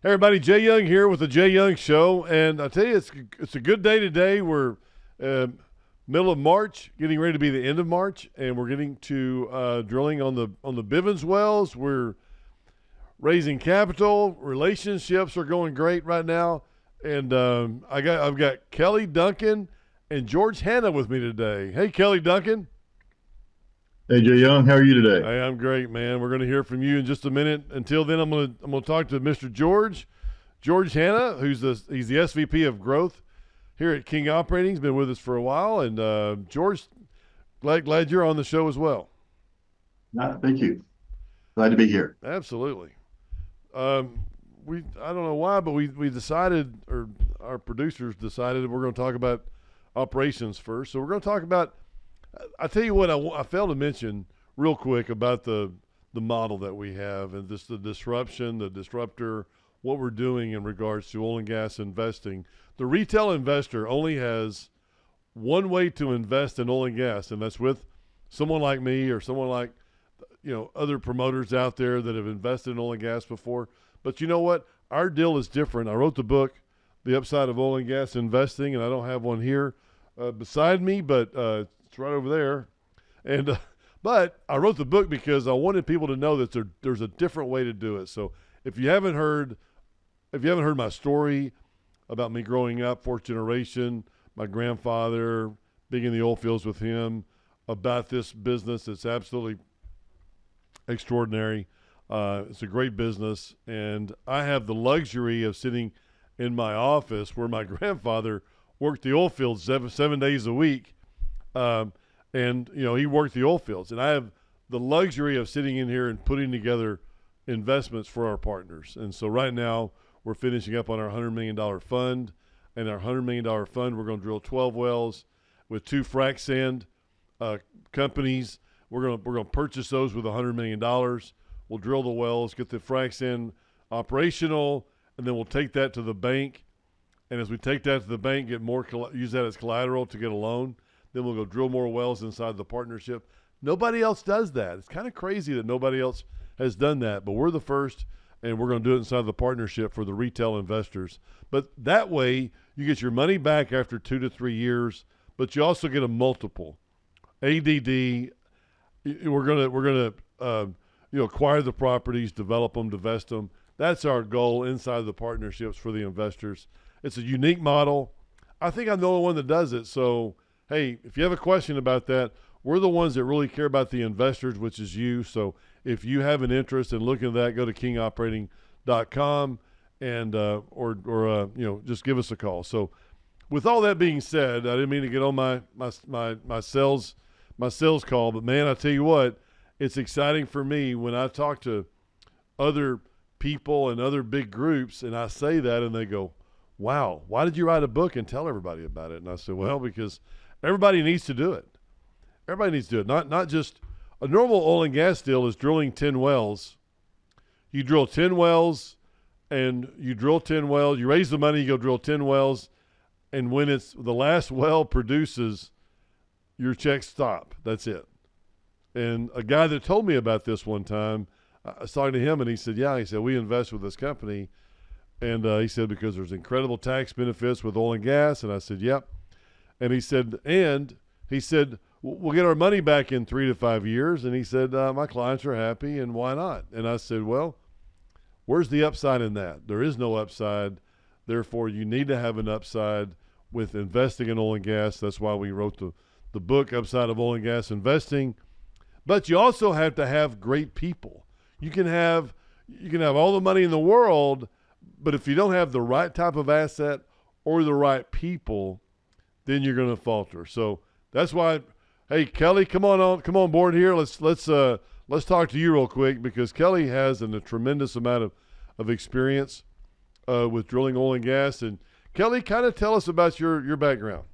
Hey everybody, Jay Young here with the Jay Young Show, and I tell you, it's a good day today. We're uh, middle of March, getting ready to be the end of March, and we're getting to drilling on the Bivens wells. We're raising capital. Relationships are going great right now, and I've got Kelly Duncan and George Hanna with me today. Hey, Kelly Duncan. Hey Jay Young, how are you today? Hey, I'm great, man. We're going to hear from you in just a minute. Until then, I'm gonna talk to Mr. George Hanna, he's the SVP of Growth here at King Operating. He's been with us for a while, and George, glad you're on the show as well. Thank you. Glad to be here. Absolutely. Um, I don't know why, but we decided, or our producers decided, we're going to talk about operations first. So we're going to talk about. I tell you what, I failed to mention real quick about the model that we have and just the disruption, the disruptor, what we're doing in regards to oil and gas investing. The retail investor only has one way to invest in oil and gas, and that's with someone like me or someone like other promoters out there that have invested in oil and gas before. But you know what? Our deal is different. I wrote the book, The Upside of Oil and Gas Investing, and I don't have one here beside me, but it's right over there. And but I wrote the book because I wanted people to know that there's a different way to do it. So if you haven't heard my story about me growing up, fourth generation, my grandfather, being in the oil fields with him, about this business that's absolutely extraordinary. It's a great business, and I have the luxury of sitting in my office where my grandfather worked the oil fields seven days a week, and he worked the oil fields, and I have the luxury of sitting in here and putting together investments for our partners. And so right now we're finishing up on our $100 million fund, and our $100 million fund we're going to drill 12 wells with two frac sand companies. We're going to purchase those with $100 million. We'll drill the wells, get the frac sand operational, and then we'll take that to the bank. And as we take that to the bank, use that as collateral to get a loan. Then we'll go drill more wells inside the partnership. Nobody else does that. It's kind of crazy that nobody else has done that, but we're the first, and we're going to do it inside the partnership for the retail investors. But that way, you get your money back after 2 to 3 years, but you also get a multiple. ADD. We're gonna acquire the properties, develop them, divest them. That's our goal inside the partnerships for the investors. It's a unique model. I think I'm the only one that does it. So, hey, if you have a question about that, we're the ones that really care about the investors, which is you. So if you have an interest in looking at that, go to kingoperating.com and just give us a call. So with all that being said, I didn't mean to get on my sales call, but man, I tell you what, it's exciting for me when I talk to other people and other big groups, and I say that, and they go, wow, why did you write a book and tell everybody about it? And I said, well, because everybody needs to do it. Everybody needs to do it. Not just a normal oil and gas deal is drilling 10 wells. You drill 10 wells, and you drill 10 wells. You raise the money, you go drill 10 wells, and when it's the last well produces, your checks stop. That's it. And a guy that told me about this one time, I was talking to him, and he said, we invest with this company. And he said, because there's incredible tax benefits with oil and gas. And I said, yep. And he said, we'll get our money back in 3 to 5 years. And he said, my clients are happy, and why not? And I said, well, where's the upside in that? There is no upside. Therefore, you need to have an upside with investing in oil and gas. That's why we wrote the book, Upside of Oil and Gas Investing. But you also have to have great people. You can have all the money in the world, but if you don't have the right type of asset or the right people, then you're going to falter. So that's why, hey, Kelly, come on board here. Let's talk to you real quick, because Kelly has a tremendous amount of experience with drilling oil and gas. And Kelly, kind of tell us about your background.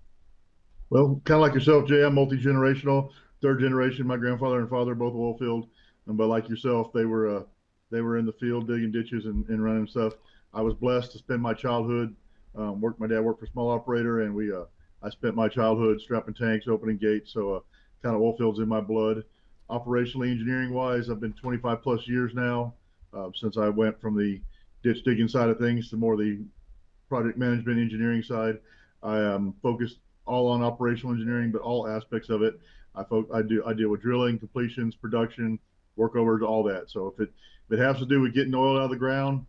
Well, kind of like yourself, Jay, I'm multi-generational, third generation. My grandfather and father both oil field, but like yourself, they were in the field digging ditches and running stuff. I was blessed to spend my childhood. My dad worked for a small operator, and I spent my childhood strapping tanks, opening gates. So kind of oil fields in my blood. Operationally, engineering wise, I've been 25 plus years now since I went from the ditch digging side of things to more the project management engineering side. I am focused all on operational engineering, but all aspects of it. I deal with drilling, completions, production, workovers, all that. So if it has to do with getting oil out of the ground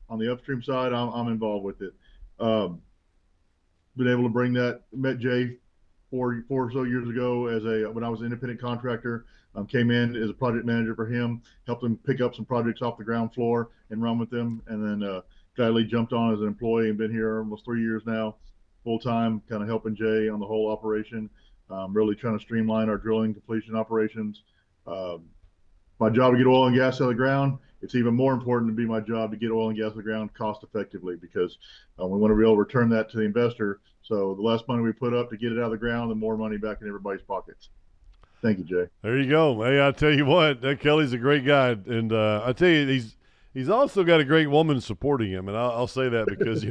on the upstream side, I'm involved with it. Been able to bring that. Met Jay four or so years ago when I was an independent contractor. Came in as a project manager for him, helped him pick up some projects off the ground floor and run with them, and then gladly jumped on as an employee and been here almost 3 years now, full time, kind of helping Jay on the whole operation. Really trying to streamline our drilling completion operations. My job to get oil and gas out of the ground. It's even more important to be my job to get oil and gas out of the ground cost effectively, because we want to be able to return that to the investor. So the less money we put up to get it out of the ground, the more money back in everybody's pockets. Thank you, Jay. There you go. Hey, I tell you what, that Kelly's a great guy, and I tell you, he's also got a great woman supporting him, and I'll say that because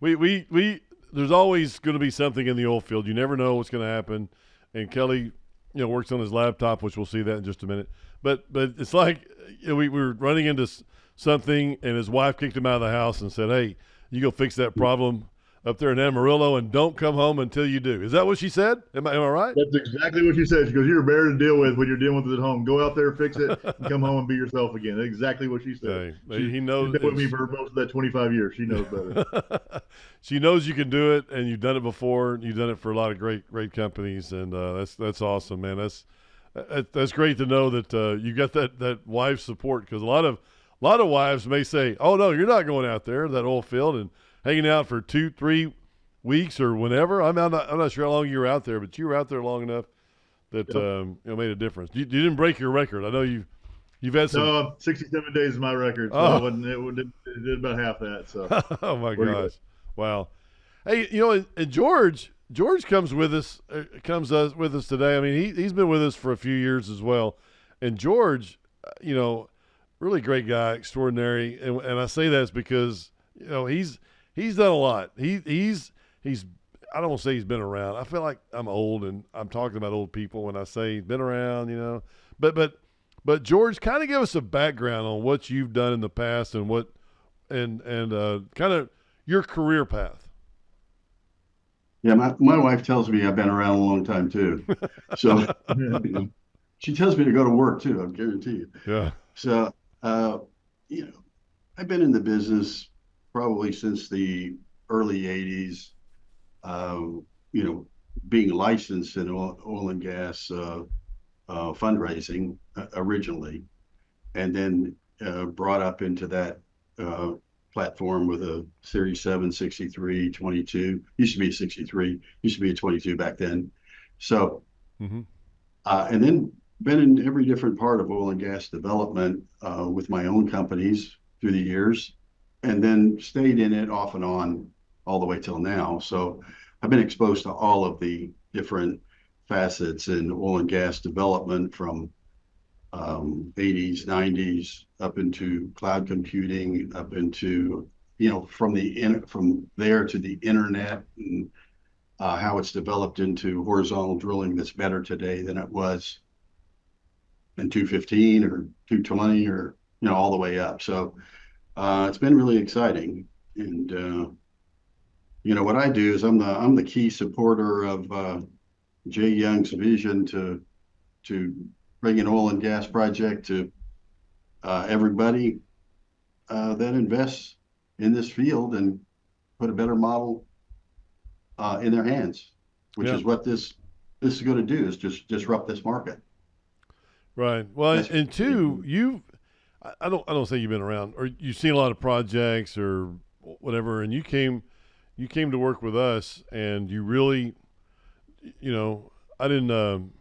we there's always going to be something in the oil field. You never know what's going to happen, and Kelly, works on his laptop, which we'll see that in just a minute. But it's like we were running into something, and his wife kicked him out of the house and said, "Hey, you go fix that problem up there in Amarillo, and don't come home until you do." Is that what she said? Am I right? That's exactly what she said. She goes, "You're better to deal with when you're dealing with it at home. Go out there, fix it, and come home and be yourself again." That's exactly what she said. He knows. She's been with me for most of that 25 years. She knows better. She knows you can do it, and you've done it before. You've done it for a lot of great companies, and that's awesome, man. That's great to know that you got that wife support, because a lot of wives may say, "Oh no, you're not going out there that oil field and hanging out for 2-3 weeks or whenever." I'm not sure how long you were out there, but you were out there long enough that made a difference. You didn't break your record. I know you've had some. No, 67 days is my record, so it did about half that. So. Oh my gosh, wow. Hey, and George comes with us with us today. I mean, he's been with us for a few years as well, and George, really great guy, extraordinary, and I say that's because he's done a lot. He's I don't want to say he's been around. I feel like I'm old, and I'm talking about old people when I say he's been around, But George, kind of give us a background on what you've done in the past and what and kind of your career path. Yeah, my wife tells me I've been around a long time too. So she tells me to go to work too, I guarantee you. Yeah. So I've been in the business probably since the early 80s, being licensed in oil and gas fundraising originally, and then brought up into that platform with a Series 7, 63, 22. Used to be a 63, used to be a 22 back then. So, and then been in every different part of oil and gas development with my own companies through the years, and then stayed in it off and on all the way till now. So I've been exposed to all of the different facets in oil and gas development, from 80s, 90s, up into cloud computing, up into, from there to the internet, and how it's developed into horizontal drilling that's better today than it was in 215 or 220 or, all the way up. So it's been really exciting. And, what I do is I'm the key supporter of Jay Young's vision to bring an oil and gas project to everybody that invests in this field, and put a better model in their hands, which is what this is going to do, is just disrupt this market. Right. Well, and two, I don't say you've been around, or you've seen a lot of projects or whatever, and you came to work with us, and you really, I didn't.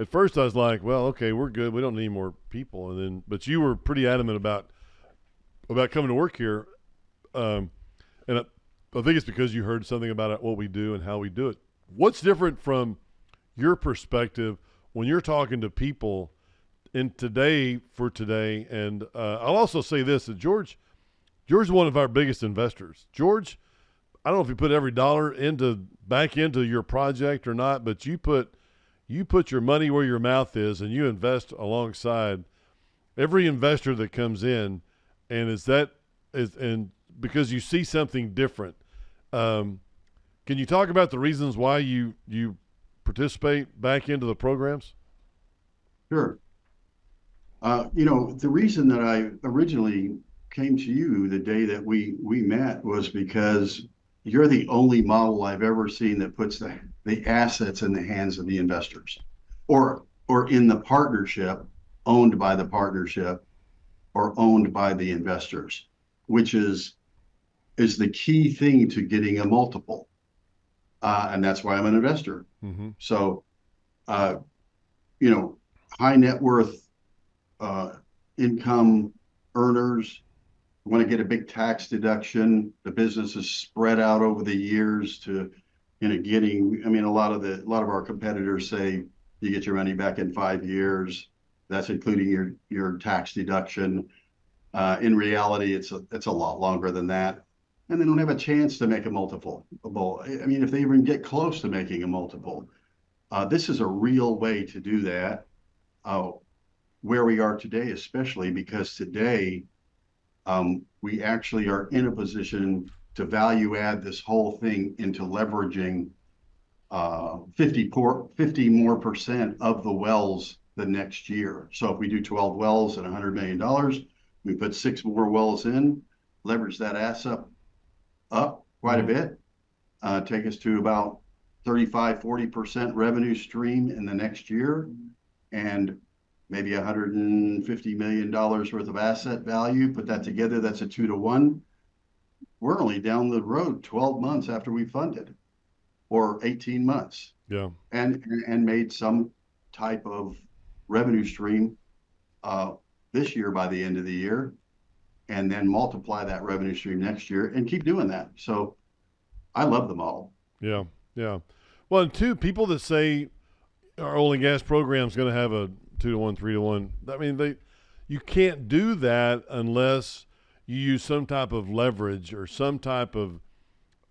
At first, I was like, "Well, okay, we're good. We don't need more people." But you were pretty adamant about coming to work here, and I think it's because you heard something about what we do and how we do it. What's different from your perspective when you're talking to people in today? And I'll also say this: that George is one of our biggest investors. George, I don't know if you put every dollar back into your project or not, but you put your money where your mouth is, and you invest alongside every investor that comes in. And is that and because you see something different. Can you talk about the reasons why you participate back into the programs? Sure. The reason that I originally came to you the day that we met was because you're the only model I've ever seen that puts the assets in the hands of the investors, or in the partnership, owned by the partnership, or owned by the investors, which is the key thing to getting a multiple. And that's why I'm an investor. Mm-hmm. So, high net worth income earners want to get a big tax deduction. The business is spread out over the years to, getting. I mean, a lot of our competitors say you get your money back in 5 years. That's including your tax deduction. In reality, it's a lot longer than that, and they don't have a chance to make a multiple. I mean, if they even get close to making a multiple, this is a real way to do that. Where we are today, especially because today we actually are in a position to value add this whole thing into leveraging 50 more percent of the wells the next year. So if we do 12 wells at $100 million, we put 6 more wells in, leverage that asset up quite a bit, take us to about 35-40% revenue stream in the next year, and maybe $150 million worth of asset value. Put that together, that's a 2-to-1. We're only down the road 12 months after we funded, or 18 months. Yeah. And made some type of revenue stream this year by the end of the year, and then multiply that revenue stream next year and keep doing that. So I love the model. Yeah. Yeah. Well, and two, people that say our oil and gas program is going to have a 2-to-1, 3-to-1. I mean, you can't do that unless you use some type of leverage or some type of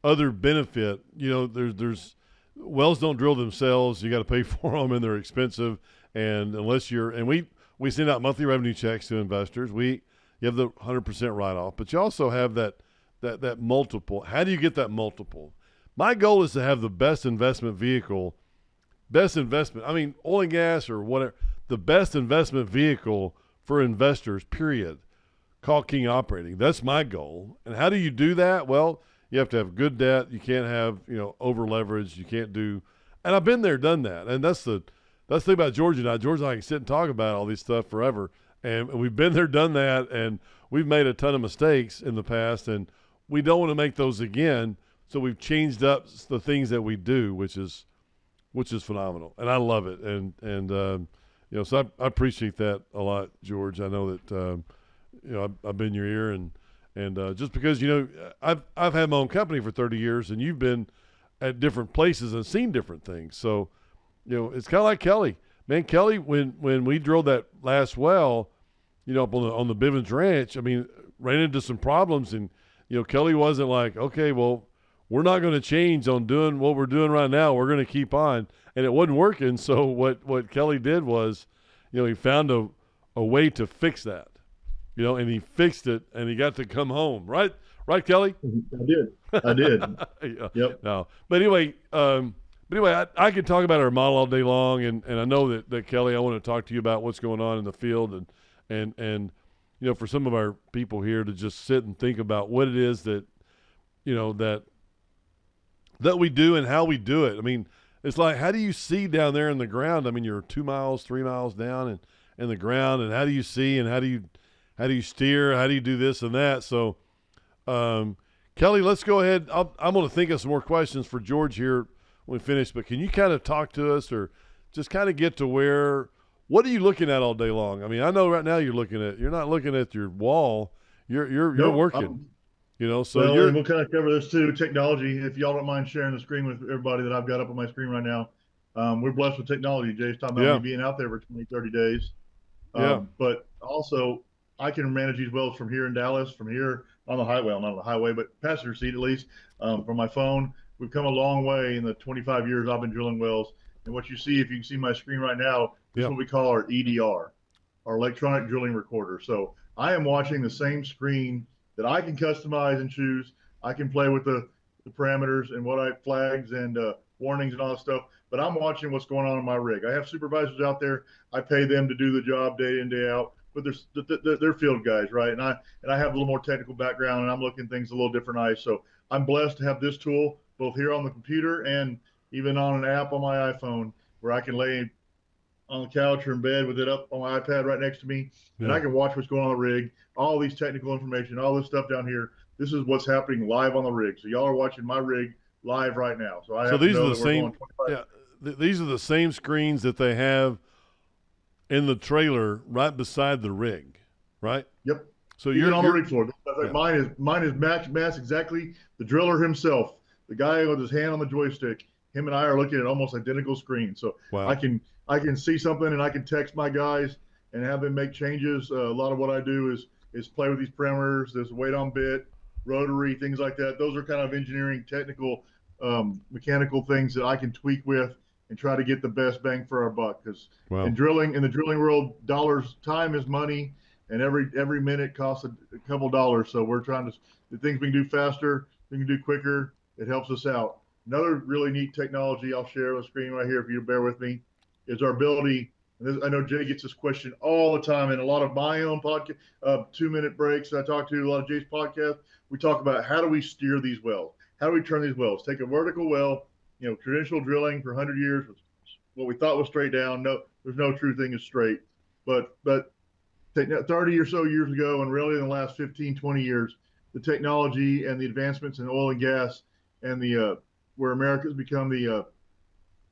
other benefit. There's wells don't drill themselves. You got to pay for them, and they're expensive. And unless we send out monthly revenue checks to investors, you have the 100% write-off, but you also have that multiple. How do you get that multiple? My goal is to have the best investment vehicle, oil and gas or whatever, the best investment vehicle for investors, period, called King Operating. That's my goal. And how do you do that? Well, you have to have good debt. You can't have, over leverage. You can't do, and I've been there, done that. And that's the thing about George and I. George and I can sit and talk about all these stuff forever. And we've been there, done that, and we've made a ton of mistakes in the past, and we don't want to make those again. So we've changed up the things that we do, which is phenomenal, and I love it. And so I appreciate that a lot, George. I know that I've been your ear, and just because I've had my own company for 30 years, and you've been at different places and seen different things. So it's kind of like Kelly. Man, Kelly, when we drilled that last well, up on the Bivens Ranch, I mean, ran into some problems, and Kelly wasn't like, okay, well, we're not going to change on doing what we're doing right now. We're going to keep on, and it wasn't working. So what Kelly did was, he found a way to fix that, and he fixed it, and he got to come home, right, Kelly? I did. Yeah. Yep. No, but anyway. I could talk about our model all day long, and I know that Kelly, I want to talk to you about what's going on in the field, and for some of our people here to just sit and think about what it is that that we do and how we do it. I mean, it's like, how do you see down there in the ground? I mean, you're 2 miles, 3 miles down and in the ground, and how do you see, and how do you steer, how do you do this and that? So, Kelly, let's go ahead. I'm going to think of some more questions for George here when we finish, but can you kind of talk to us, or just kind of get to what are you looking at all day long? I mean, I know right now you're not looking at your wall, you're working, so and we'll kind of cover this too. Technology, if y'all don't mind sharing the screen with everybody that I've got up on my screen right now. We're blessed with technology. Jay's talking about me being out there for 20, 30 days. But also I can manage these wells from here in Dallas, from here on the highway, well, not on the highway, but passenger seat at least, from my phone. We've come a long way in the 25 years I've been drilling wells. And what you see, if you can see my screen right now, is what we call our EDR, our electronic drilling recorder. So I am watching the same screen that I can customize and choose. I can play with the parameters and what I flags and warnings and all that stuff. But I'm watching what's going on in my rig. I have supervisors out there. I pay them to do the job day in, day out. But they're field guys, right? And I have a little more technical background, and I'm looking at things a little different eyes. So I'm blessed to have this tool both here on the computer and even on an app on my iPhone, where I can lay on the couch or in bed with it up on my iPad right next to me, and I can watch what's going on the rig, all these technical information, all this stuff down here. This is what's happening live on the rig. So y'all are watching my rig live right now. So I have to know that we're going 25. These are the same screens that they have in the trailer right beside the rig, right? Yep. So you're on the rig floor. Yeah. Mine is match exactly. The driller himself, the guy with his hand on the joystick, him and I are looking at almost identical screens. So wow. I can see something and I can text my guys and have them make changes. A lot of what I do is play with these parameters. There's weight on bit, rotary, things like that. Those are kind of engineering, technical, mechanical things that I can tweak with and try to get the best bang for our buck. Because in the drilling world, time is money, and every minute costs a couple dollars. So we're trying to, the things we can do faster, we can do quicker. It helps us out. Another really neat technology I'll share on the screen right here, if you bear with me, is our ability. I know Jay gets this question all the time in a lot of my own podcast, 2-minute breaks. I talk to a lot of Jay's podcasts. We talk about how do we steer these wells? How do we turn these wells? Take a vertical well, traditional drilling for 100 years was what we thought was straight down. No, there's no true thing is straight. But 30 or so years ago, and really in the last 15, 20 years, the technology and the advancements in oil and gas and where America's become the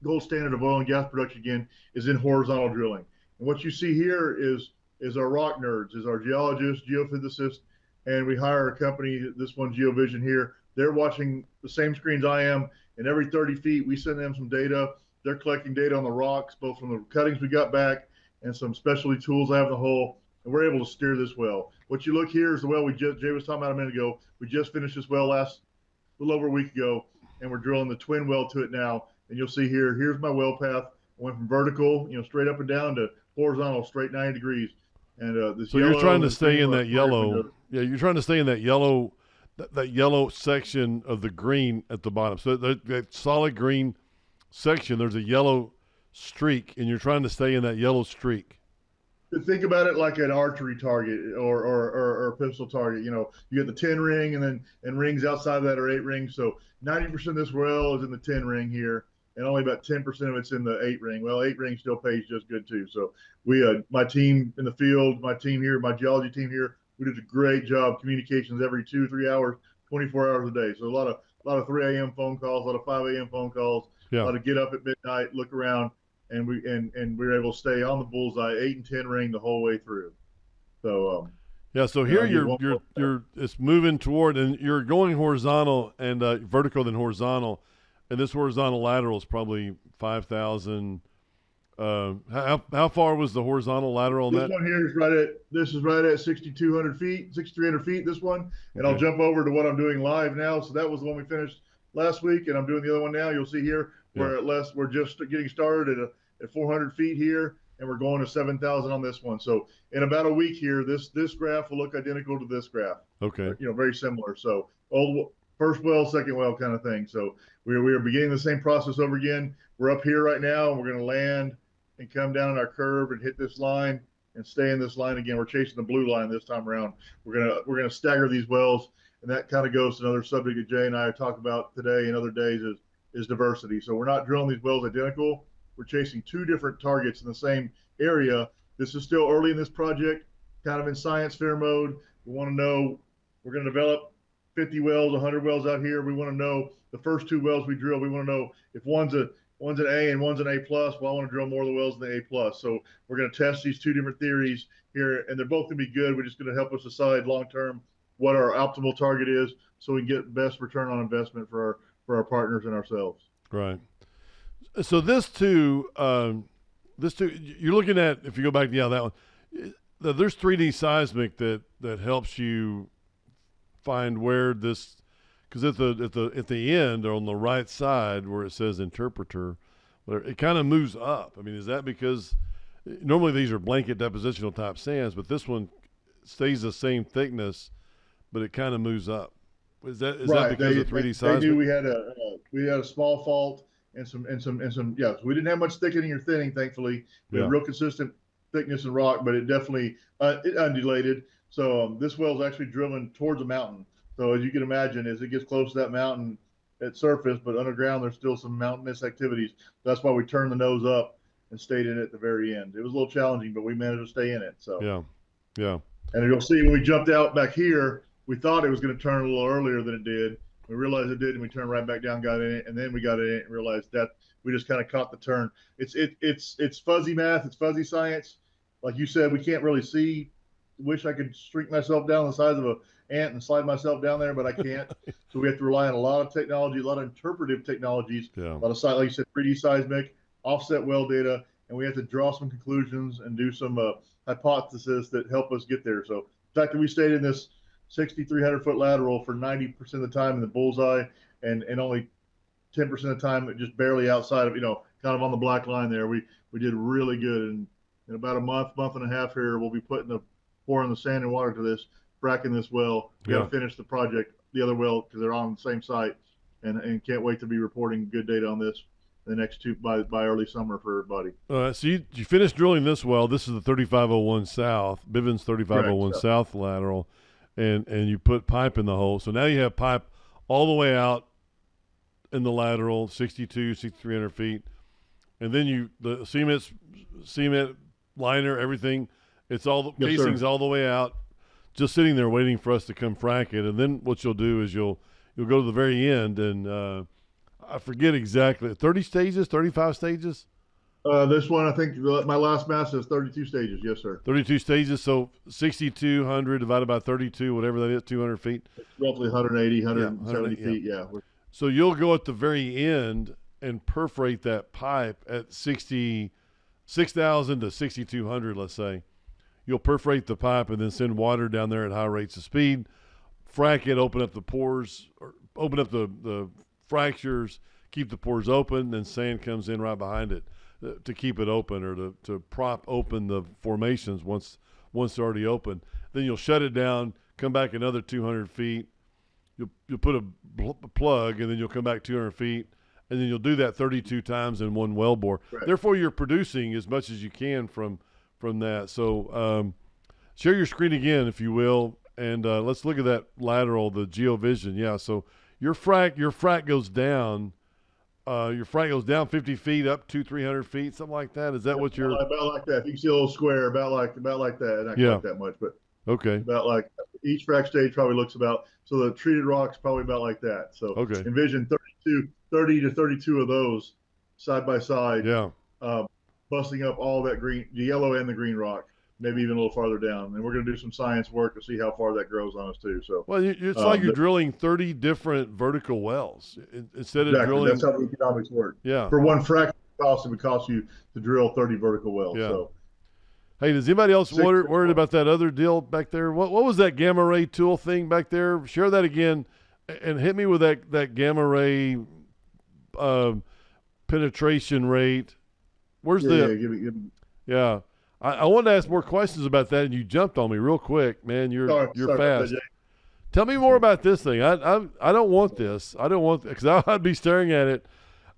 gold standard of oil and gas production again is in horizontal drilling. And what you see here is our rock nerds, is our geologists, geophysicists, and we hire a company, this one GeoVision here. They're watching the same screens I am, and every 30 feet we send them some data. They're collecting data on the rocks, both from the cuttings we got back and some specialty tools I have in the hole, and we're able to steer this well. What you look here is the well Jay was talking about a minute ago. We just finished this well a little over a week ago, and we're drilling the twin well to it now. And you'll see here's my well path. I went from vertical, straight up and down, to horizontal, straight 90 degrees. And so you're trying to stay in that yellow. Yeah, you're trying to stay in that yellow, that yellow section of the green at the bottom. So that solid green section, there's a yellow streak, and you're trying to stay in that yellow streak. Think about it like an archery target or a pistol target. You get the 10 ring and rings outside of that are 8 rings. So 90% of this well is in the 10 ring here, and only about 10% of it's in the 8 ring. Well, 8 ring still pays just good too. So my team in the field, my team here, my geology team here, we did a great job. Communications every 2-3 hours, 24 hours a day. So a lot of 3 a.m. phone calls, a lot of 5 a.m. phone calls, a lot of get up at midnight, look around. And we were able to stay on the bullseye, 8 and 10 ring the whole way through. So so here you're it's moving toward, and you're going horizontal and vertical than horizontal, and this horizontal lateral is probably 5,000. How far was the horizontal lateral on this that? One here is right at 6,200 feet, 6,300 feet. This one, and I'll jump over to what I'm doing live now. So that was the one we finished last week, and I'm doing the other one now. You'll see here. We're just getting started at 400 feet here, and we're going to 7,000 on this one. So in about a week here, this graph will look identical to this graph. Okay. Very similar. So first well, second well kind of thing. So we are beginning the same process over again. We're up here right now, and we're going to land and come down on our curve and hit this line and stay in this line again. We're chasing the blue line this time around. We're gonna stagger these wells, and that kind of goes to another subject that Jay and I talk about today and other days is diversity. So we're not drilling these wells identical. We're chasing 2 different targets in the same area. This is still early in this project, kind of in science fair mode. We want to know, we're going to develop 50 wells, 100 wells out here. We want to know the first 2 wells we drill. We want to know if one's an A and one's an A+. Well, I want to drill more of the wells in the A+. So we're going to test these 2 different theories here, and they're both going to be good. We're just going to help us decide long-term what our optimal target is, so we can get best return on investment for our partners and ourselves. Right. So this too, you're looking at, if you go back to that one, there's 3D seismic that helps you find where this, because at the end, or on the right side where it says interpreter, it kind of moves up. I mean, is that because normally these are blanket depositional type sands, but this one stays the same thickness, but it kind of moves up. Is that Right. because of 3D They knew seismic? we had a small fault and some. Yeah, we didn't have much thickening or thinning. Thankfully, we had Yeah. real consistent thickness in rock, but it definitely it undulated. So this well is actually drilling towards a mountain. So as you can imagine, as it gets close to that mountain at surface, but underground there's still some mountainous activities. That's why we turned the nose up and stayed in it at the very end. It was a little challenging, but we managed to stay in it. So Yeah. Yeah. and you'll see when we jumped out back here, we thought it was going to turn a little earlier than it did. We realized it did, and we turned right back down, got in it, and then we got in it and realized that we just kind of caught the turn. It's fuzzy math, it's fuzzy science. Like you said, we can't really see. Wish I could shrink myself down the size of an ant and slide myself down there, but I can't. So we have to rely on a lot of technology, a lot of interpretive technologies, Yeah. a lot of like you said, 3D seismic, offset well data, and we have to draw some conclusions and do some hypotheses that help us get there. So the fact that we stayed in this 6,300-foot lateral for 90% of the time in the bullseye, and only 10% of the time just barely outside of, kind of on the black line there, we did really good. And in about a month and a half here, we'll be pouring the sand and water to this, fracking this well. We got to finish the project, the other well, because they're on the same site, and can't wait to be reporting good data on this the next two by early summer for everybody. So you finished drilling this well. This is the 3501 South, Bivens 3501 Correct. South lateral, and you put pipe in the hole. So now you have pipe all the way out in the lateral, 6,300 feet, and then the cement liner, everything. It's all the casings all the way out, just sitting there waiting for us to come frack it. And then what you'll do is you'll go to the very end, and I forget exactly, 30 stages, 35 stages. This one, I think my last mass is 32 stages. Yes, sir. 32 stages, so 6,200 divided by 32, whatever that is, 200 feet. It's roughly 180, 170 feet. Yeah. So you'll go at the very end and perforate that pipe at 6,000 to 6,200, let's say. You'll perforate the pipe and then send water down there at high rates of speed, frack it, open up the pores, or open up the fractures, keep the pores open, then sand comes in right behind it to keep it open, or to prop open the formations once they're already open. Then you'll shut it down, come back another 200 feet. You'll put a plug, and then you'll come back 200 feet, and then you'll do that 32 times in one well bore. Right. Therefore, you're producing as much as you can from that. So share your screen again, if you will, and let's look at that lateral, the GeoVision. Yeah, so your frac goes down. Your frac goes down 50 feet, up 200-300 feet, something like that. Is that what you're? About like that. You can see a little square, about like that, not quite that much, but Okay. about like each frac stage probably looks about. So the treated rock's probably about like that. So Okay. envision 30 to 32 of those side by side. Yeah. Busting up all that green, the yellow and the green rock, maybe even a little farther down. And we're going to do some science work to see how far that grows on us too. So Well, it's like you're drilling 30 different vertical wells instead of drilling. That's how the economics work. Yeah. For one fraction cost, it would cost you to drill 30 vertical wells. Yeah. So Hey, does anybody else worried about that other deal back there? What was that gamma ray tool thing back there? Share that again, and hit me with that gamma ray penetration rate. Where's Yeah, I wanted to ask more questions about that, and you jumped on me real quick, man. You're fast. Tell me more about this thing. I don't want this. I don't want, because I'd be staring at it.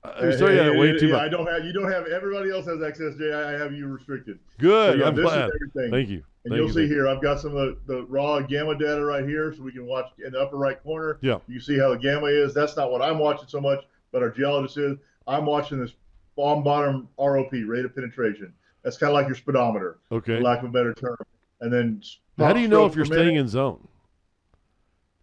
I'd be staring at it way too much. You don't have. Everybody else has access, Jay. I have you restricted. Good. So, I'm this glad. Is everything. Thank you. And you'll see here, I've got some of the raw gamma data right here, so we can watch in the upper right corner. Yeah. You can see how the gamma is. That's not what I'm watching so much, but our geologist is. I'm watching this bottom ROP, rate of penetration. That's kind of like your speedometer, Okay. for lack of a better term. And then How do you know if you're staying in zone?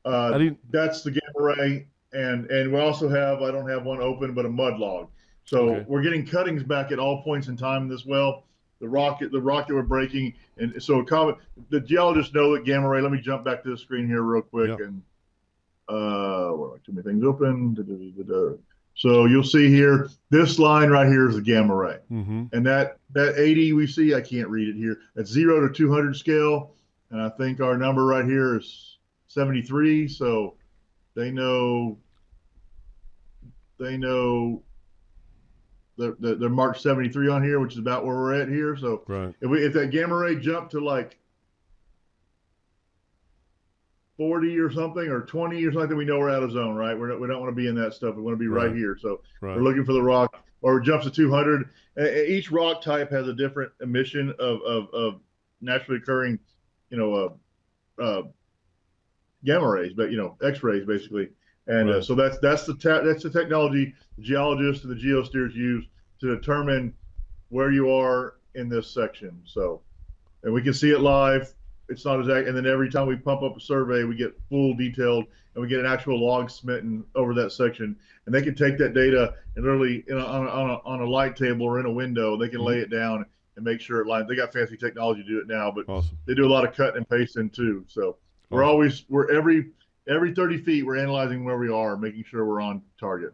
That's the gamma ray, and we also have, I don't have one open, but a mud log. So we're getting cuttings back at all points in time in this well. The rock that we're breaking, and so the geologists know that gamma ray. Let me jump back to the screen here real quick, and too many things open. So you'll see here, this line right here is the gamma ray, and that 80 we see, I can't read it here. That's 0 to 200 scale, and I think our number right here is 73. So they know they're marked 73 on here, which is about where we're at here. So if that gamma ray jumped to like 40 or something, or 20 or something, we know we're out of zone, right? We don't want to be in that stuff. We want to be right here. So Right. we're looking for the rock, or it jumps to 200. Each rock type has a different emission of naturally occurring, you know, gamma rays, but X-rays basically. And Right. so that's the technology the geologists and the geosteers use to determine where you are in this section. So, and we can see it live. It's not exact. And then every time we pump up a survey, we get full detailed, and we get an actual log smitten over that section. And they can take that data and literally on a light table or in a window, they can lay it down and make sure it lines. They got fancy technology to do it now, but Awesome. they do a lot of cutting and pasting too. So we're every 30 feet, we're analyzing where we are, making sure we're on target.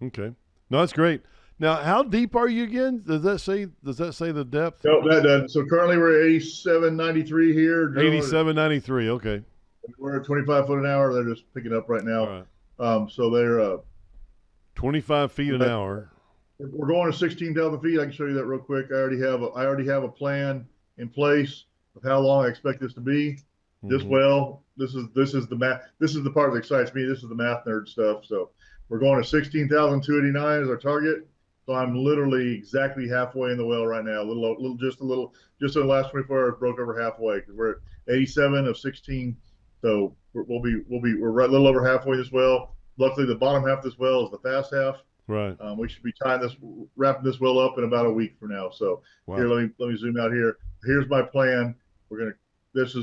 Okay. No, that's great. Now, how deep are you again? Does that say the depth? No, that doesn't. So currently we're at 87.93 here. 87.93. Okay. We're at 25 foot an hour. They're just picking up right now. All right. So they're 25 feet an hour. We're going to 16,000 feet. I can show you that real quick. I already have a plan in place of how long I expect this to be. This well, this is the math. This is the part that excites me. This is the math nerd stuff. So we're going to 16,289 as our target. So I'm literally exactly halfway in the well right now. Just in the last 24 hours, broke over halfway because we're at 87 of 16. So we're right a little over halfway this well. Luckily, the bottom half of this well is the fast half. Right. We should be wrapping this well up in about a week from now. So here, let me zoom out here. Here's my plan. This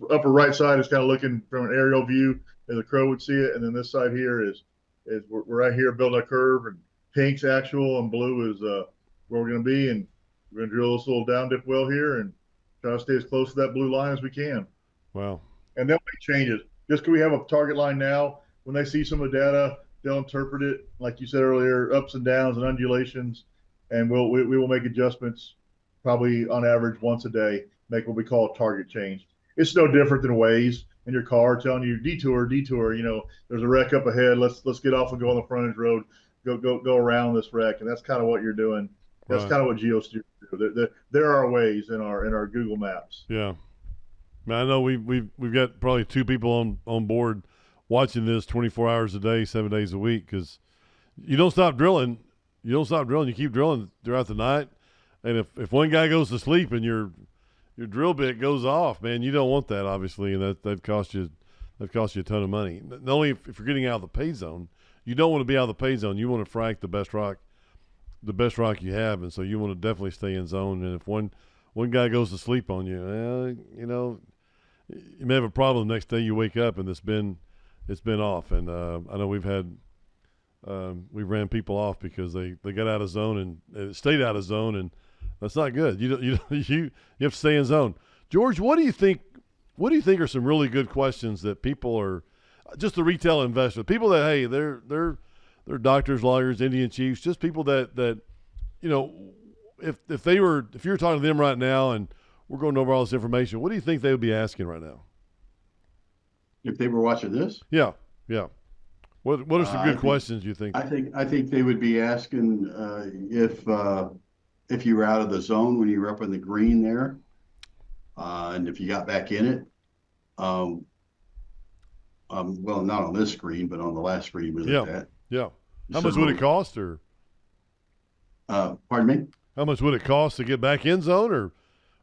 upper right side is kind of looking from an aerial view as a crow would see it, and then this side here is we're right here building a curve, and pink's actual and blue is where we're going to be, and we're going to drill this little down dip well here and try to stay as close to that blue line as we can. Wow. And they'll make changes. Just because we have a target line now, when they see some of the data, they'll interpret it, like you said earlier, ups and downs and undulations, and we will make adjustments probably on average once a day, make what we call a target change. It's no different than Waze in your car telling you detour, there's a wreck up ahead. Let's get off and go on the frontage road, go around this wreck. And that's kind of what you're doing. That's kind of what geosteers do. There are ways in our Google Maps. Yeah. Now, I know we've got probably two people on board watching this 24 hours a day, 7 days a week, because you don't stop drilling. You keep drilling throughout the night. And if one guy goes to sleep and your drill bit goes off, man, you don't want that, obviously, and that cost you a ton of money. Not only if you're getting out of the pay zone, you don't want to be out of the pay zone. You want to frack the best rock you have, and so you want to definitely stay in zone. And if one guy goes to sleep on you, you may have a problem the next day you wake up and it's been off. And I know we ran people off because they got out of zone and stayed out of zone, and that's not good. You have to stay in zone. George, what do you think are some really good questions that people are, just the retail investor, people that, hey, they're doctors, lawyers, Indian chiefs, just people that if you were talking to them right now and we're going over all this information, what do you think they would be asking right now? If they were watching this? Yeah. What are some good questions you think? I think they would be asking if you were out of the zone when you were up in the green there, and if you got back in it. Well, not on this screen, but on the last screen we looked at. Yeah. How much would it cost, or? Pardon me? How much would it cost to get back in zone,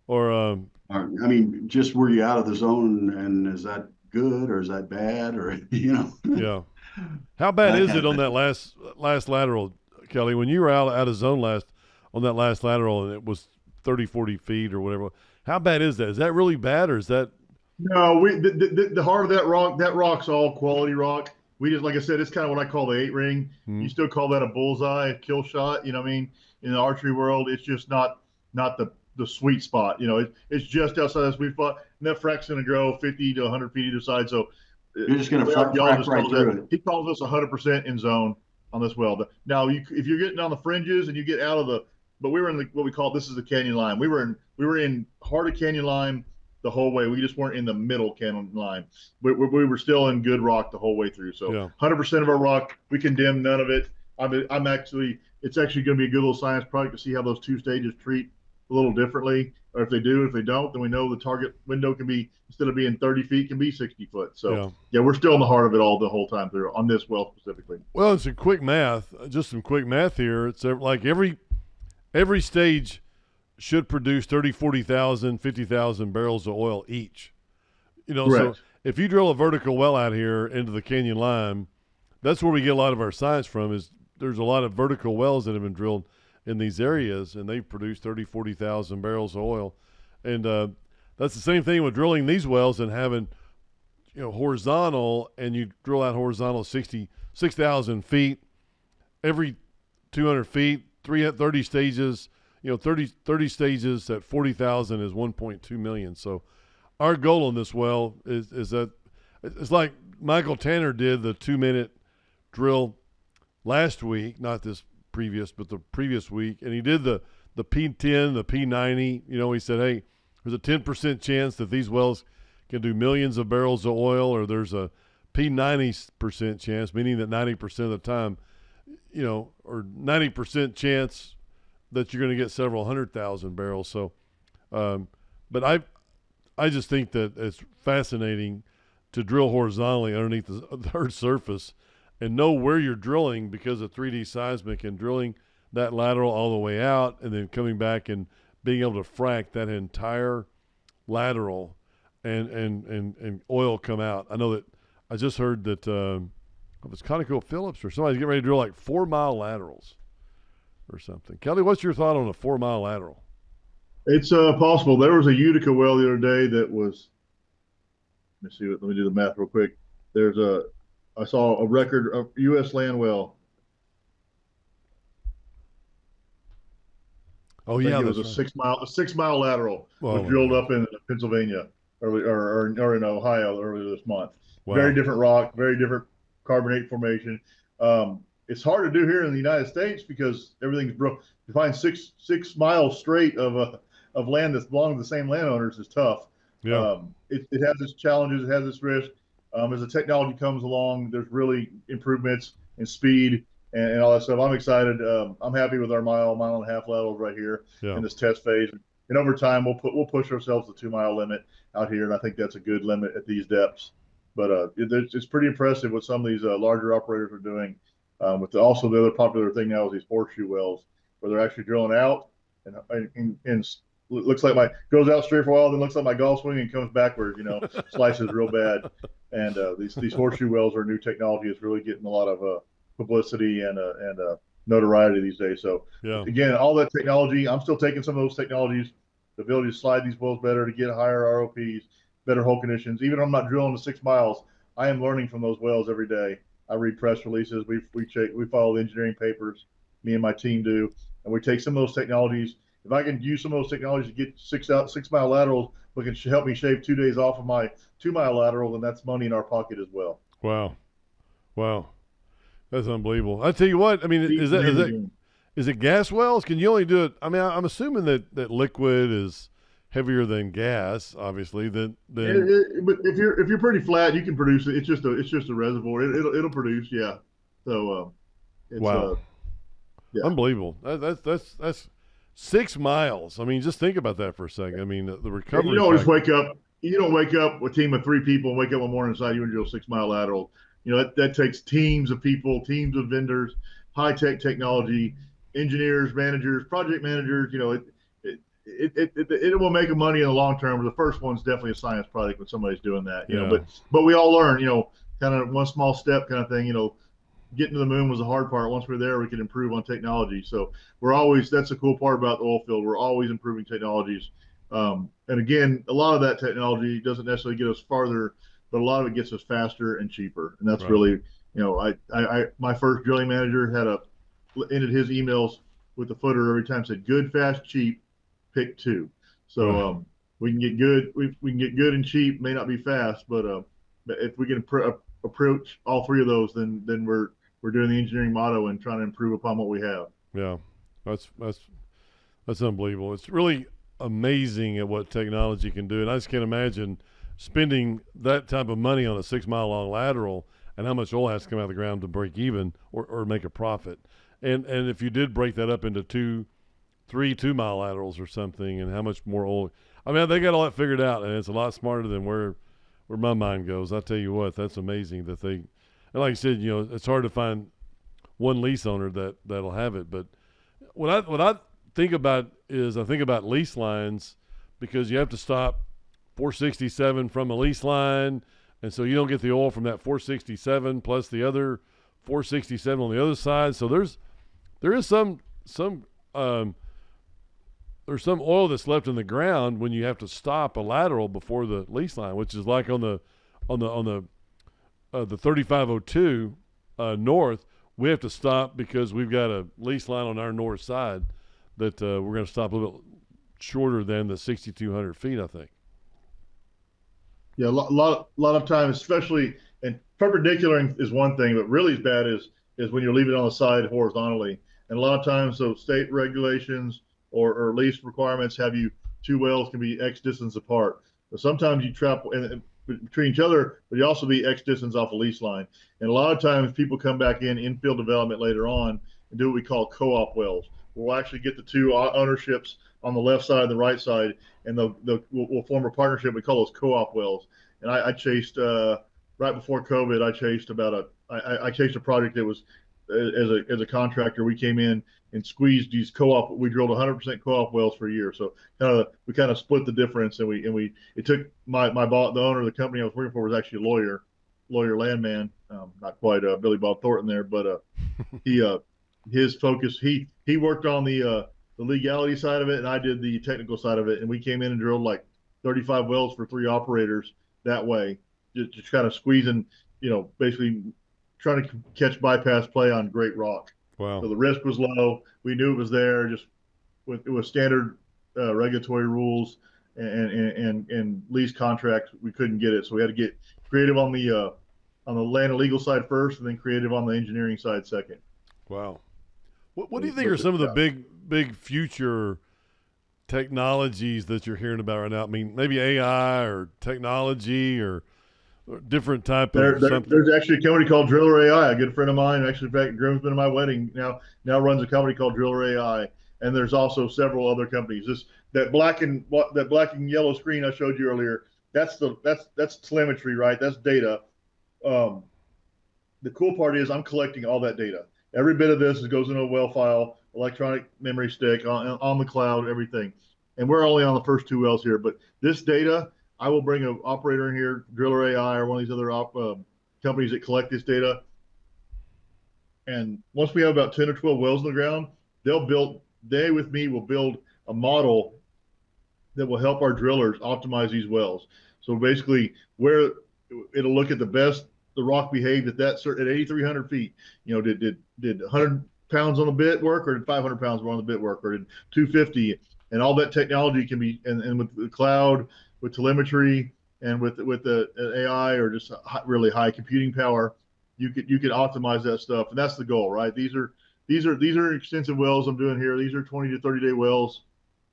or? I mean, just were you out of the zone, and is that good or is that bad, or Yeah. How bad is it on that last lateral, Kelly? When you were out of zone on that last lateral, and it was 30, 40 feet or whatever. How bad is that? Is that really bad, or is that? No, the heart of that rock's all quality rock. We just, like I said, it's kind of what I call the 8-ring. You still call that a bullseye, a kill shot. You know what I mean? In the archery world, it's just not the sweet spot. It's just outside the sweet spot. And that frack's going to grow 50 to 100 feet either side. So you're just going to frack right through it. He calls us 100% in zone on this well. Now, if you're getting on the fringes and you get out of but we were in what we call, this is the canyon line. We were in heart of canyon line the whole way. We just weren't in the middle canyon line. We were still in good rock the whole way through. So 100% of our rock, we condemn none of it. It's actually going to be a good little science project to see how those two stages treat a a little differently, or if they do, if they don't, then we know the target window can be, instead of being 30 feet, can be 60 foot. So Yeah. yeah, we're still in the heart of it all the whole time through on this well specifically. Well, it's a quick math. Just some quick math here. It's like every stage should produce 30, 40,000, 50,000 barrels of oil each. You know, Correct. so if you drill a vertical well out here into the canyon line, that's where we get a lot of our science from. Is there's a lot of vertical wells that have been drilled in these areas, and they produce 30, 40,000 barrels of oil. And that's the same thing with drilling these wells and having, you know, horizontal, and you drill out horizontal 6,000 feet every 200 feet, 30 stages. You know, 30 stages at 40,000 is 1.2 million. So our goal on this well is that it's like Michael Tanner did the 2-minute drill last week, not this previous, but the previous week. And he did the P10, the P90. You know, he said, hey, there's a 10% chance that these wells can do millions of barrels of oil, or there's a P90% chance, meaning that 90% of the time, you know, or 90% chance that you're going to get several 100,000 barrels. So, but I just think that it's fascinating to drill horizontally underneath the Earth's surface and know where you're drilling because of 3D seismic, and drilling that lateral all the way out and then coming back and being able to frack that entire lateral and oil come out. I know that I just heard that it was ConocoPhillips or somebody's getting ready to drill like 4-mile laterals or something. Kelly, what's your thought on a 4-mile lateral? It's possible. There was a Utica well the other day that was. Let me do the math real quick. I saw a record of U.S. land well. Oh I think yeah, it was that's a right. 6-mile lateral Oh, was drilled my up in Pennsylvania or in Ohio earlier this month. Wow. Very different rock, very different carbonate formation. It's hard to do here in the United States because everything's broke. To find 6 miles straight of land that's belonging to the same landowners is tough. Yeah. It has its challenges, it has its risks. As the technology comes along, there's really improvements in speed and all that stuff. I'm excited. I'm happy with our mile and a half laterals right here Yeah. in this test phase. And over time, we'll push ourselves to the 2-mile limit out here, and I think that's a good limit at these depths. But it's pretty impressive what some of these larger operators are doing. Also the other popular thing now is these horseshoe wells, where they're actually drilling out and looks like goes out straight for a while, then looks like my golf swing and comes backwards. You know, slices real bad. And these horseshoe wells are new technology. It's really getting a lot of publicity and notoriety these days. So Yeah. again, all that technology, I'm still taking some of those technologies, the ability to slide these wells better, to get higher ROPs, better hole conditions. Even if I'm not drilling the 6 miles, I am learning from those wells every day. I read press releases. We follow the engineering papers. Me and my team do, and we take some of those technologies. If I can use some of those technologies to get 6-mile laterals, we can help me shave 2 days off of my 2-mile lateral, then that's money in our pocket as well. Wow. That's unbelievable. I tell you what, I mean, is it gas wells? Can you only do it? I mean, I'm assuming that liquid is heavier than gas, obviously. But if you're pretty flat, you can produce it. It's just a reservoir. It'll produce, yeah. So wow, yeah. Unbelievable. That's 6 miles. I mean, just think about that for a second. I mean, the recovery. You don't just wake up. You don't wake up with a team of 3 people and wake up one morning and decide you want to drill 6-mile lateral. You know, that takes teams of people, teams of vendors, high-tech technology, engineers, managers, project managers. You know, it will make money in the long term. But the first one's definitely a science project when somebody's doing that. You know, but we all learn. You know, kind of one small step kind of thing. You know, getting to the moon was the hard part. Once we're there, we can improve on technology. So that's the cool part about the oil field. We're always improving technologies. And again, a lot of that technology doesn't necessarily get us farther, but a lot of it gets us faster and cheaper. And that's really, you know, my first drilling manager ended his emails with the footer every time, said good, fast, cheap, pick 2. So we can get good. We can get good and cheap. May not be fast, but if we can approach all 3 of those, then we're doing the engineering motto and trying to improve upon what we have. Yeah, that's unbelievable. It's really amazing at what technology can do, and I just can't imagine spending that type of money on a 6-mile long lateral and how much oil has to come out of the ground to break even or make a profit. And if you did break that up into 3 2-mile laterals or something, and how much more oil. I mean, they got all that figured out, and it's a lot smarter than where my mind goes. I tell you what, that's amazing that they. And like I said, it's hard to find one lease owner that'll have it. But what I think about is I think about lease lines, because you have to stop 467 from a lease line, and so you don't get the oil from that 467 plus the other 467 on the other side. So there is some there's some oil that's left in the ground when you have to stop a lateral before the lease line, which is like on the 3502 north. We have to stop because we've got a lease line on our north side that we're going to stop a little bit shorter than the 6,200 feet, I think. Yeah, a lot of times, especially, and perpendicular is one thing, but really as bad is when you're leaving it on the side horizontally. And a lot of times, so state regulations or lease requirements have you two wells can be X distance apart. But sometimes you trap and between each other, but you also be X distance off a lease line. And a lot of times people come back in infield development later on and do what we call co-op wells. We'll actually get the two ownerships on the left side and the right side, and we'll form a partnership. We call those co-op wells. And I chased right before COVID. I chased I chased a project that was as a contractor. We came in and squeezed these co-op. We drilled 100% co-op wells for a year. So we kind of split the difference, and it took my boss, the owner of the company I was working for, was actually a lawyer landman, not quite Billy Bob Thornton there, but his focus, he worked on the legality side of it, and I did the technical side of it. And we came in and drilled like 35 wells for 3 operators that way, just kind of squeezing, basically trying to catch bypass play on great rock. Wow. So the risk was low. We knew it was there. It was standard regulatory rules and lease contracts. We couldn't get it, so we had to get creative on the land and legal side first, and then creative on the engineering side second. Wow. What do you think are some of the big future technologies that you're hearing about right now? I mean, maybe AI or technology or different type of something. There's actually a company called Driller AI. A good friend of mine, actually, in fact, groomsman of my wedding, now runs a company called Driller AI. And there's also several other companies. That black and yellow screen I showed you earlier, that's telemetry, right? That's data. The cool part is I'm collecting all that data. Every bit of this goes into a well file, electronic memory stick, on the cloud, everything. And we're only on the first 2 wells here, but this data, I will bring an operator in here, Driller AI or one of these other companies that collect this data. And once we have about 10 or 12 wells in the ground, they with me will build a model that will help our drillers optimize these wells. So basically, where it'll look at the rock behaved at 8,300 feet. Did 100 pounds on the bit work, or did 500 pounds on the bit work, or did 250? And all that technology can be, and with the cloud, with telemetry, and with the AI, or just really high computing power, you could optimize that stuff, and that's the goal, right? These are extensive wells I'm doing here. These are 20 to 30 day wells.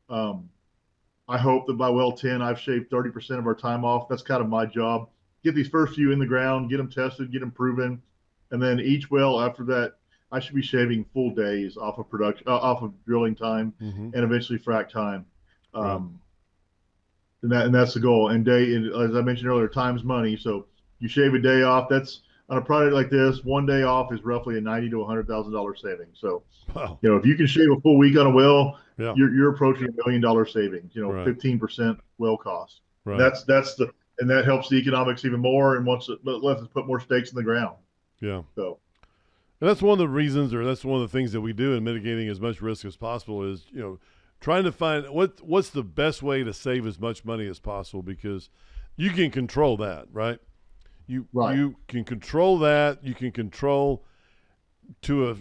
I hope that by well 10, I've shaved 30% of our time off. That's kind of my job. Get these first few in the ground, get them tested, get them proven, and then each well after that, I should be shaving full days off of production, off of drilling time, and eventually frac time. And that's the goal. And as I mentioned earlier, time's money. So you shave a day off. That's on a project like this. 1 day off is roughly a $90,000 to $100,000 savings. So, wow. If you can shave a full week on a well, yeah, you're approaching $1 million savings. 15% well cost. Right. And that helps the economics even more, and lets us put more stakes in the ground. Yeah. So. And that's one of the reasons, or that's one of the things that we do in mitigating as much risk as possible is, trying to find what's the best way to save as much money as possible, because you can control that, right? You can control that. You can control to a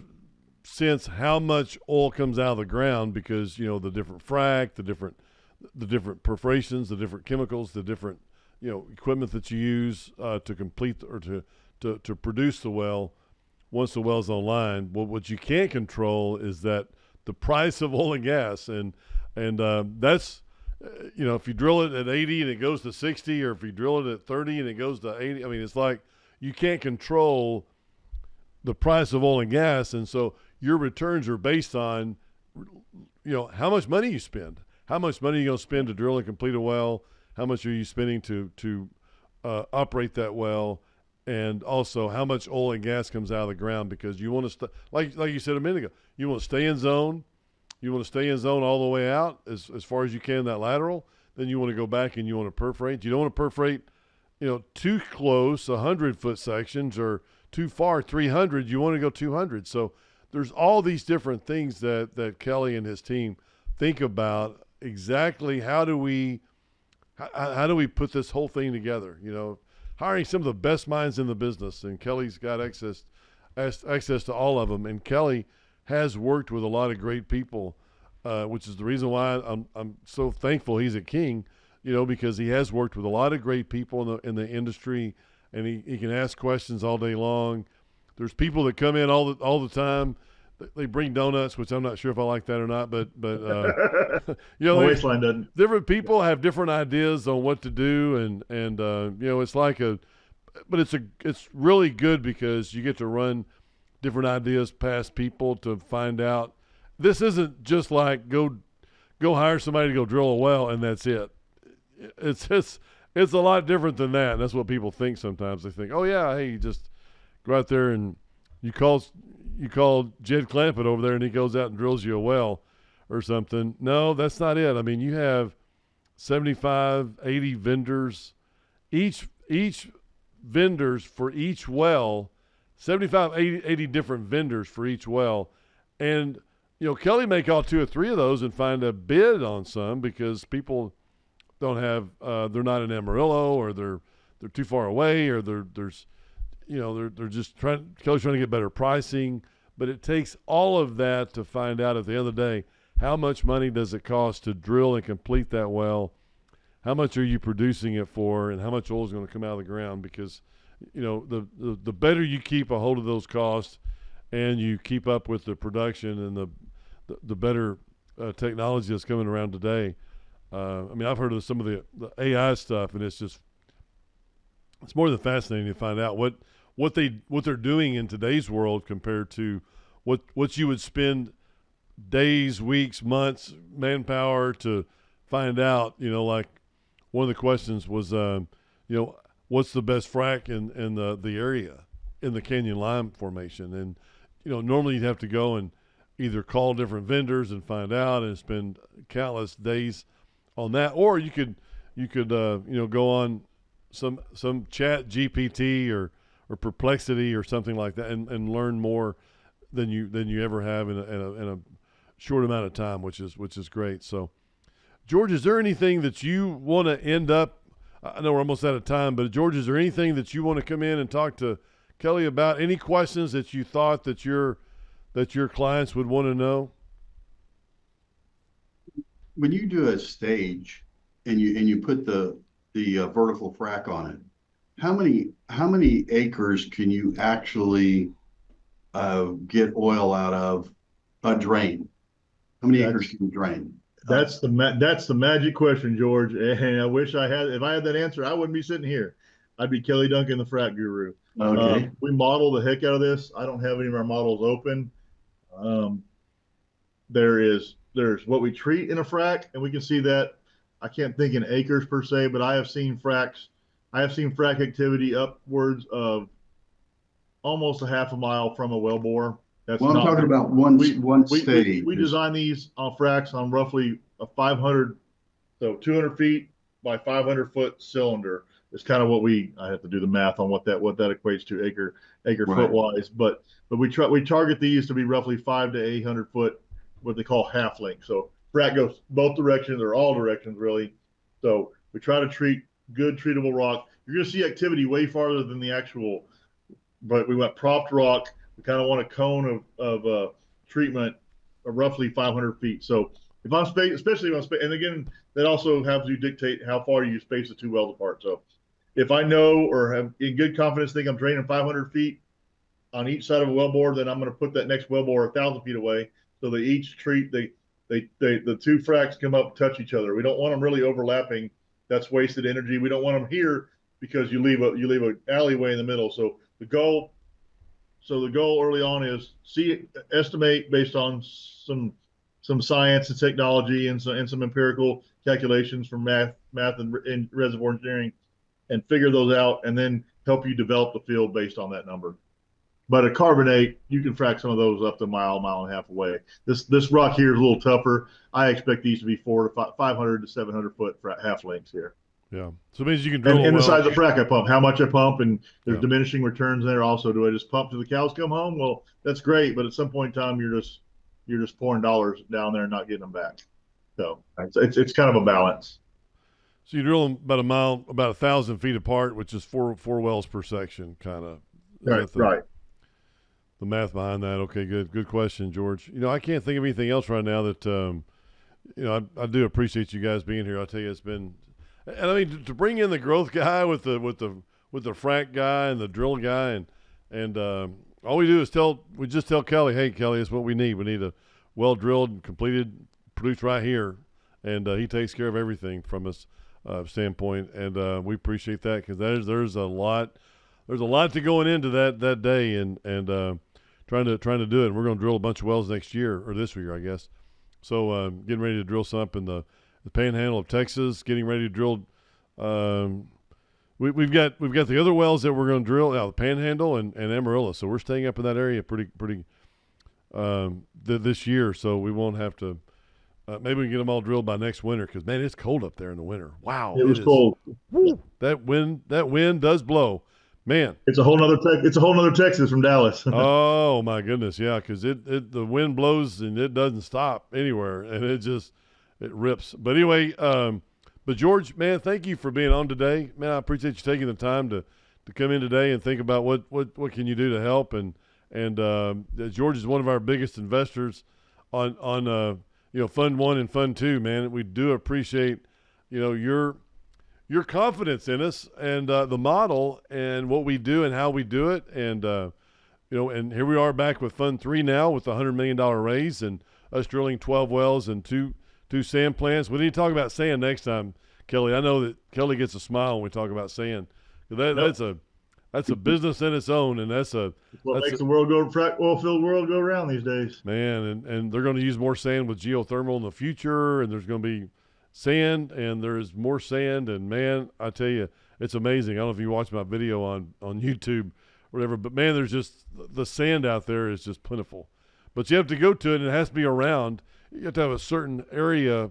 sense how much oil comes out of the ground, because the different frac, the different perforations, the different chemicals, the different equipment that you use to complete or to produce the well. Once the well's online, what you can't control is that the price of oil and gas, and that's if you drill it at 80 and it goes to 60, or if you drill it at 30 and it goes to 80, I mean, it's like you can't control the price of oil and gas, and so your returns are based on how much money you spend. How much money are you going to spend to drill and complete a well? How much are you spending to operate that well? And also, how much oil and gas comes out of the ground? Because you want to like you said a minute ago, you want to stay in zone. You want to stay in zone all the way out as far as you can that lateral. Then you want to go back and you want to perforate. You don't want to perforate, too close, 100-foot sections, or too far, 300. You want to go 200. So there's all these different things that Kelly and his team think about. Exactly how do we put this whole thing together? Hiring some of the best minds in the business, and Kelly's got access to all of them. And Kelly has worked with a lot of great people, which is the reason why I'm so thankful he's a king, because he has worked with a lot of great people in the industry, and he can ask questions all day long. There's people that come in all the time. They bring donuts, which I'm not sure if I like that or not, but My waistline doesn't. Different people have different ideas on what to do, and it's like but it's really good because you get to run different ideas past people to find out. This isn't just like go hire somebody to go drill a well and that's it. It's a lot different than that. And that's what people think sometimes. They think, oh yeah, hey, you just go out there and you call Jed Clampett over there and he goes out and drills you a well or something. No, that's not it. I mean, you have 75, 80 vendors, each vendors for each well, 75, 80 different vendors for each well. And, Kelly may call 2 or 3 of those and find a bid on some because people don't have, they're not in Amarillo, or they're too far away, or they're just Kelly's trying to get better pricing. But it takes all of that to find out at the end of the day, how much money does it cost to drill and complete that well? How much are you producing it for, and how much oil is going to come out of the ground? Because, the better you keep a hold of those costs and you keep up with the production and the better technology that's coming around today. I've heard of some of the AI stuff, and it's more than fascinating to find out what they're doing in today's world compared to what you would spend days, weeks, months, manpower to find out. Like one of the questions was, what's the best frac in the area in the Canyon Lime formation? And normally you'd have to go and either call different vendors and find out and spend countless days on that, or you could go on some chat GPT or Perplexity or something like that and learn more than you ever have in a short amount of time, which is great. So, George, is there anything that you want to end up? I know we're almost out of time, but George, is there anything that you want to come in and talk to Kelly about? Any questions that you thought that your clients would want to know? When you do a stage and you put the vertical frac on it, how many acres can you actually get oil out of a drain? How many acres can you drain? That's the magic question, George. And I wish if I had that answer, I wouldn't be sitting here. I'd be Kelly Duncan, the frac guru. Okay. We model the heck out of this. I don't have any of our models open. There's what we treat in a frac, and we can see that. I can't think in acres per se, but I have seen frac activity upwards of almost a half a mile from a wellbore. I'm talking about one stage. We design these fracs on roughly a 500, so 200 feet by 500 foot cylinder. It's kind of I have to do the math on what that equates to acre Right. foot wise, but we target these to be roughly 500 to 800 foot, what they call half length. So frac goes both directions, or all directions really. So we try to treat good treatable rock. You're going to see activity way farther than the actual, but we went propped rock. We kind of want a cone of treatment of roughly 500 feet. So if I'm especially if I'm and again, that also helps you dictate how far you space the 2 wells apart. So if I know or have in good confidence think I'm draining 500 feet on each side of a wellbore, then I'm going to put that next wellbore 1,000 feet away. So they each treat, the 2 fracs come up, touch each other. We don't want them really overlapping. That's wasted energy. We don't want them here because you leave an alleyway in the middle. So the goal early on is estimate based on some some science and technology and some empirical calculations from math and reservoir engineering, and figure those out, and then help you develop the field based on that number. But a carbonate, you can frack some of those up to mile and a half away. This rock here is a little tougher. I expect these to be 500 to 700 foot half lengths here. Yeah. So it means you can drill and a the well. size of frac I pump, how much I pump, and there's diminishing returns there also. Do I just pump till the cows come home? Well, that's great, but at some point in time, you're just pouring dollars down there and not getting them back. So it's kind of a balance. So you drill them about a mile, about 1,000 feet apart, which is four wells per section, kind of. Right. The math behind that. Okay, good question, George. I can't think of anything else right now that I do appreciate you guys being here. I'll tell you, it's been, and I mean, to bring in the growth guy with the frac guy and the drill guy, and all we do is just tell Kelly, hey Kelly, it's what we need. We need a well drilled and completed, produced right here, and he takes care of everything from us standpoint, and we appreciate that, because there's a lot to going into that day, and trying to do it. And we're going to drill a bunch of wells next year, or this year, I guess. So getting ready to drill some up in the Panhandle of Texas. Getting ready to drill. We've got the other wells that we're going to drill out the Panhandle and Amarillo. So we're staying up in that area pretty this year. So we won't have to. Maybe we can get them all drilled by next winter, because man, it's cold up there in the winter. Wow, it was cold. Woo, that wind does blow. Man, it's a whole nother Texas from Dallas. Oh my goodness, yeah, because the wind blows and it doesn't stop anywhere, and it rips. But anyway, but George, man, thank you for being on today, man. I appreciate you taking the time to come in today and think about what can you do to help. And George is one of our biggest investors on Fund 1 and Fund 2, man. We do appreciate your confidence in us and the model and what we do and how we do it. And, and here we are back with Fund 3 now with a $100 million raise and us drilling 12 wells and two sand plants. We need to talk about sand next time, Kelly. I know that Kelly gets a smile when we talk about sand. That's a business in its own, and that's what makes the oil field world go around these days. Man, and they're going to use more sand with geothermal in the future, and there's going to be sand, and there's more sand, and man, I tell you, it's amazing. I don't know if you watch my video on YouTube or whatever, but man, there's just, the sand out there is just plentiful. But you have to go to it, and it has to be around. You have to have a certain area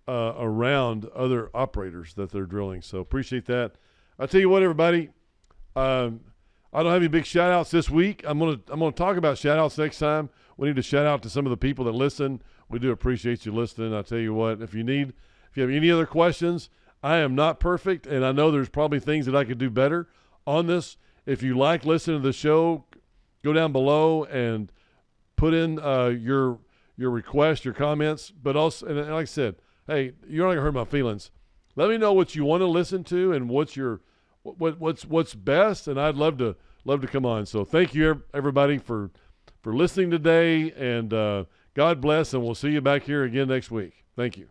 around other operators that they're drilling. So appreciate that. I tell you what, everybody, I don't have any big shout outs this week. I'm gonna talk about shout outs next time. We need to shout out to some of the people that listen. We do appreciate you listening. I tell you what, if you have any other questions, I am not perfect, and I know there's probably things that I could do better on this. If you like listening to the show, go down below and put in your request, your comments. But also, and like I said, hey, you're not gonna hurt my feelings. Let me know what you want to listen to and what's best, and I'd love to come on. So thank you everybody for listening today, and God bless, and we'll see you back here again next week. Thank you.